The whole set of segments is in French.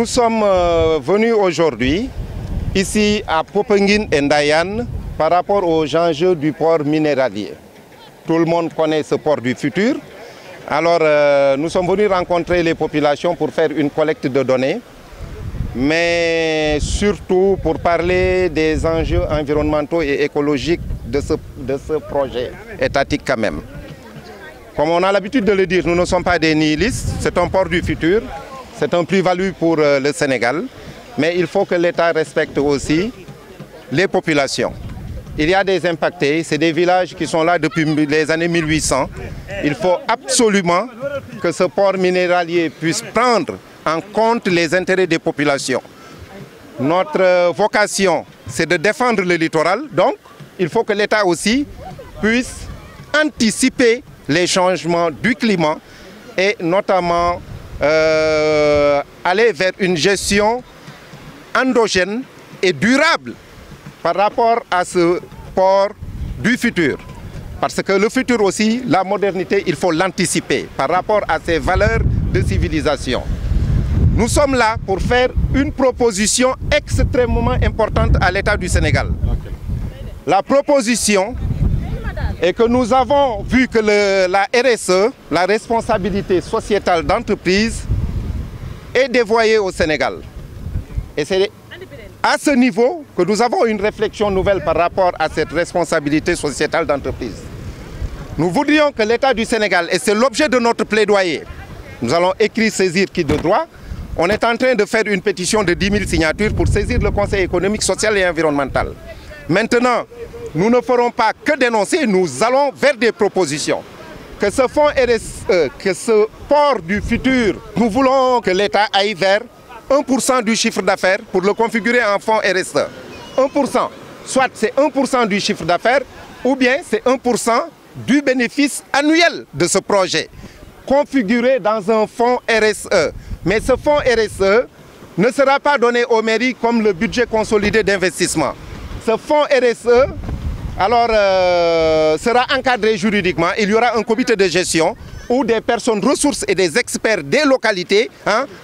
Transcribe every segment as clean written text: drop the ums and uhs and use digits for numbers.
Nous sommes venus aujourd'hui ici à Popenguine et Ndayane par rapport aux enjeux du port minéralier. Tout le monde connaît ce port du futur. Alors nous sommes venus rencontrer les populations pour faire une collecte de données, mais surtout pour parler des enjeux environnementaux et écologiques de ce projet étatique quand même. Comme on a l'habitude de le dire, nous ne sommes pas des nihilistes, c'est un port du futur, c'est un plus-value pour le Sénégal, mais il faut que l'État respecte aussi les populations. Il y a des impactés, c'est des villages qui sont là depuis les années 1800. Il faut absolument que ce port minéralier puisse prendre en compte les intérêts des populations. Notre vocation, c'est de défendre le littoral, donc il faut que l'État aussi puisse anticiper les changements du climat et notamment aller vers une gestion endogène et durable par rapport à ce port du futur. Parce que le futur aussi, la modernité, il faut l'anticiper par rapport à ses valeurs de civilisation. Nous sommes là pour faire une proposition extrêmement importante à l'État du Sénégal. La proposition est que nous avons vu que la RSE, la responsabilité sociétale d'entreprise, est dévoyée au Sénégal. Et c'est à ce niveau que nous avons une réflexion nouvelle par rapport à cette responsabilité sociétale d'entreprise. Nous voudrions que l'État du Sénégal, et c'est l'objet de notre plaidoyer, nous allons écrire saisir qui de droit. On est en train de faire une pétition de 10 000 signatures pour saisir le Conseil économique, social et environnemental. Maintenant, nous ne ferons pas que dénoncer, nous allons vers des propositions. Que ce fonds RSE, que ce port du futur, nous voulons que l'État aille vers 1% du chiffre d'affaires pour le configurer en fonds RSE. 1%, soit c'est 1% du chiffre d'affaires ou bien c'est 1% du bénéfice annuel de ce projet, configuré dans un fonds RSE. Mais ce fonds RSE ne sera pas donné aux mairies comme le budget consolidé d'investissement. Ce fonds RSE sera encadré juridiquement. Il y aura un comité de gestion où des personnes ressources et des experts des localités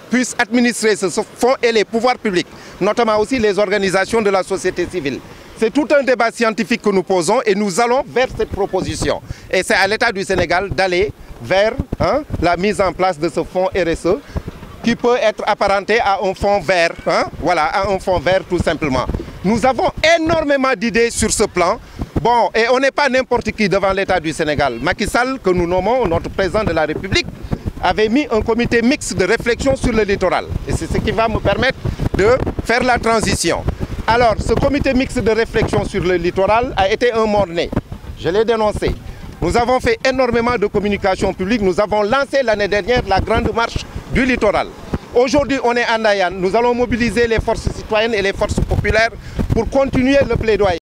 puissent administrer ce fonds et les pouvoirs publics, notamment aussi les organisations de la société civile. C'est tout un débat scientifique que nous posons et nous allons vers cette proposition. Et c'est à l'État du Sénégal d'aller vers la mise en place de ce fonds RSE qui peut être apparenté à un fonds vert, voilà, à un fonds vert tout simplement. Nous avons énormément d'idées sur ce plan. Bon, et on n'est pas n'importe qui devant l'État du Sénégal. Macky Sall, que nous nommons notre président de la République, avait mis un comité mixte de réflexion sur le littoral. Et c'est ce qui va me permettre de faire la transition. Alors, ce comité mixte de réflexion sur le littoral a été un mort-né. Je l'ai dénoncé. Nous avons fait énormément de communication publique. Nous avons lancé l'année dernière la grande marche du littoral. Aujourd'hui, on est à Ndayane. Nous allons mobiliser les forces citoyennes et les forces populaires pour continuer le plaidoyer.